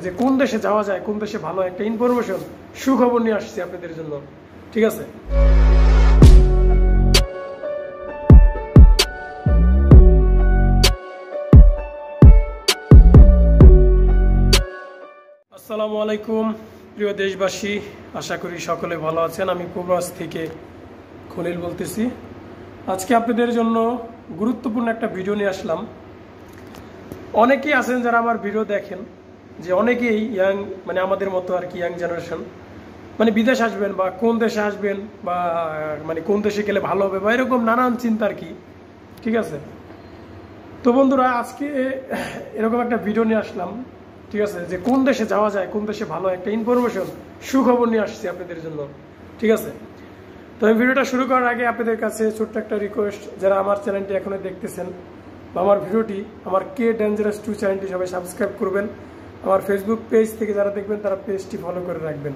যে কোন দেশে যাওয়া যায়, কোন দেশে ভালো একটা ইনফরমেশন, সুখবর নিয়ে আসছি আপনাদের জন্য। ঠিক আছে, আসসালামু আলাইকুম প্রিয় দেশবাসী, আশা করি সকলে ভালো আছেন। আমি প্রবাস থেকে খলিল বলতেছি। আজকে আপনাদের জন্য গুরুত্বপূর্ণ একটা ভিডিও নিয়ে আসলাম। অনেকেই আছেন যারা আমার ভিডিও দেখেন, যে অনেকেই ইয়াং, মানে আমাদের মতো আর কি, ইয়াং জেনারেশন, মানে বিদেশ আসবেন বা কোন দেশে আসবেন বা মানে কোন দেশে গেলে ভালো হবে বা এরকম নানান চিন্তা আর কি। ঠিক আছে, তো বন্ধুরা আজকে এরকম একটা ভিডিও নিয়ে আসলাম। ঠিক আছে, যে কোন দেশে যাওয়া যায়, কোন দেশে ভালো একটা ইনফরমেশন, সুখবর নিয়ে আসছি আপনাদের জন্য। ঠিক আছে, তো আমি ভিডিওটা শুরু করার আগে আপনাদের কাছে ছোট্ট একটা রিকোয়েস্ট, যারা আমার চ্যানেলটি এখনো দেখতেছেন বা আমার ভিডিওটি, আমার কে ডেঞ্জারাস 2 চ্যানেলটি সবাই সাবস্ক্রাইব করবেন। আমার ফেসবুক পেজ থেকে যারা দেখবেন তারা পেজটি ফলো করে রাখবেন।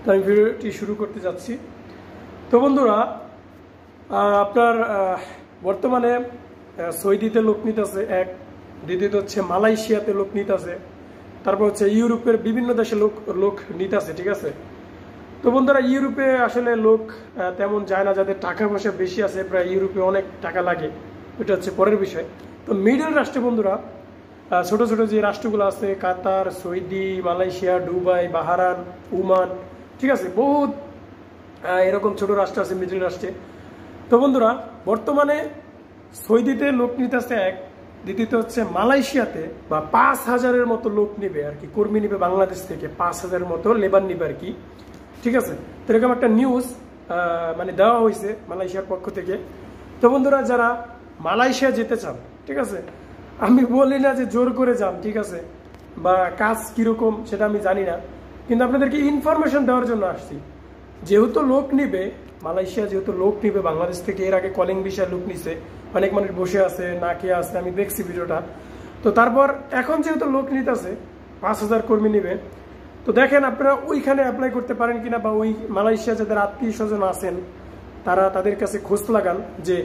তো আমি ভিডিওটি শুরু করতে যাচ্ছি। তো বন্ধুরা, আপনার বর্তমানে সৌদিতে লোক নিতেছে এক, দ্বিতীয়ত হচ্ছে মালয়েশিয়াতে লোক নিতেছে, তারপর হচ্ছে ইউরোপের বিভিন্ন দেশে লোক নিতেছে। ঠিক আছে, তো বন্ধুরা ইউরোপে আসলে লোক তেমন যায় না, যাদের টাকা পয়সা বেশি আছে, প্রায় ইউরোপে অনেক টাকা লাগে, এটা হচ্ছে পরের বিষয়। তো মিডল রাষ্ট্রে বন্ধুরা, ছোট ছোট যে রাষ্ট্রগুলো আছে, Qatar, Saudi, Malaysia, Dubai, Bahrain, Oman, ঠিক আছে, বহুত এরকম ছোট রাষ্ট্র আছে মিডল রাষ্ট্রে। তো বন্ধুরা বর্তমানে সৌদিতে লোক নিতেছে এক, দ্বিতীয়ত হচ্ছে মালয়েশিয়াতে বা 5,000-এর মতো লোক নিবে আর কি, কর্মী নিবে বাংলাদেশ থেকে, 5,000-এর মতো লেবার নিবে আর কি। ঠিক আছে, তো এরকম একটা নিউজ মানে দেওয়া হয়েছে মালয়েশিয়ার পক্ষ থেকে। তো বন্ধুরা যারা মালয়েশিয়া যেতে চান, ঠিক আছে, আমি বলি না যে জোর করে যান, ঠিক আছে, বা কাজ কিরকম সেটা আমি জানি না, কিন্তু আপনাদেরকে ইনফরমেশন দেওয়ার জন্য আসছি। যেহেতু লোক নিবে মালয়েশিয়া, যেহেতু লোক নিবে বাংলাদেশ থেকে, এর আগে কলিং ভিসায় লোক নিছে, অনেক মানুষ বসে আছে, না খেয়ে আছে, আমি দেখছি ভিডিওটা। তো তারপর এখন যেহেতু লোক নিতেছে, 5,000 কর্মী নিবে, তো দেখেন আপনারা ওইখানে অ্যাপ্লাই করতে পারেন কিনা, বা ওই মালয়েশিয়া যাদের আত্মীয় স্বজন আছেন তারা তাদের কাছে খোঁজ লাগান যে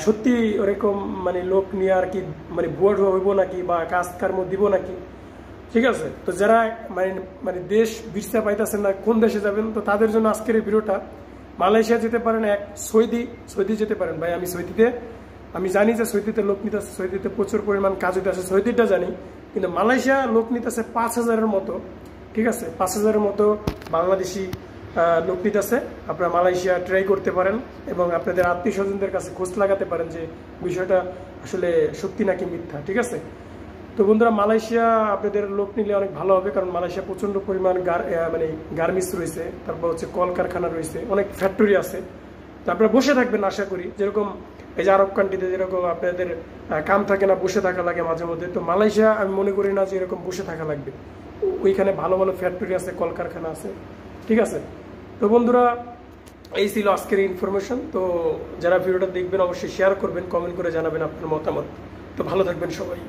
সত্যি ওরকম মানে লোক নিয়ে আর কি, মানে ভুয়া হইব নাকি বা কাজ কর্ম দিব নাকি। ঠিক আছে, তো যারা মানে দেশ ভিসা পাইতেছেন না, কোন দেশে যাবেন, তো তাদের জন্য আজকের এই ভিডিওটা। মালয়েশিয়া যেতে পারেন এক, সৌদি যেতে পারেন। ভাই আমি জানি যে সৌদিতে লোক নিতেছে, সৌদিতে প্রচুর পরিমাণ কাজ হইতে আছে, সৌদিটা জানি, কিন্তু মালয়েশিয়া লোক নিতেছে 5,000-এর মতো। ঠিক আছে, 5,000-এর মতো বাংলাদেশি লোক নিতেছে। আপনারা মালয়েশিয়া ট্রাই করতে পারেন এবং আপনাদের আত্মীয় স্বজনদের কাছে খোঁজ লাগাতে পারেন যে বিষয়টা আসলে সত্যি নাকি মিথ্যা। ঠিক আছে, তো বন্ধুরা মালয়েশিয়া আপনাদের লোক নিলে অনেক ভালো হবে, কারণ মালয়েশিয়া প্রচন্ড পরিমাণ মানে গার্মেন্টস রয়েছে, তারপর হচ্ছে কলকারখানা রয়েছে, অনেক ফ্যাক্টরি আছে। তো আপনারা বসে থাকবেন আশা করি, যেরকম এই যে আরব কান্ট্রিতে যেরকম আপনাদের কাম থাকে না, বসে থাকা লাগে মাঝে মধ্যে, তো মালয়েশিয়া আমি মনে করি না যে এরকম বসে থাকা লাগবে। ওইখানে ভালো ভালো ফ্যাক্টরি আছে, কলকারখানা আছে। ঠিক আছে, তো বন্ধুরা এই ছিল আজকের ইনফরমেশন। তো যারা ভিডিওটা দেখবেন অবশ্যই শেয়ার করবেন, কমেন্ট করে জানাবেন আপনার মতামত। তো ভালো থাকবেন সবাই।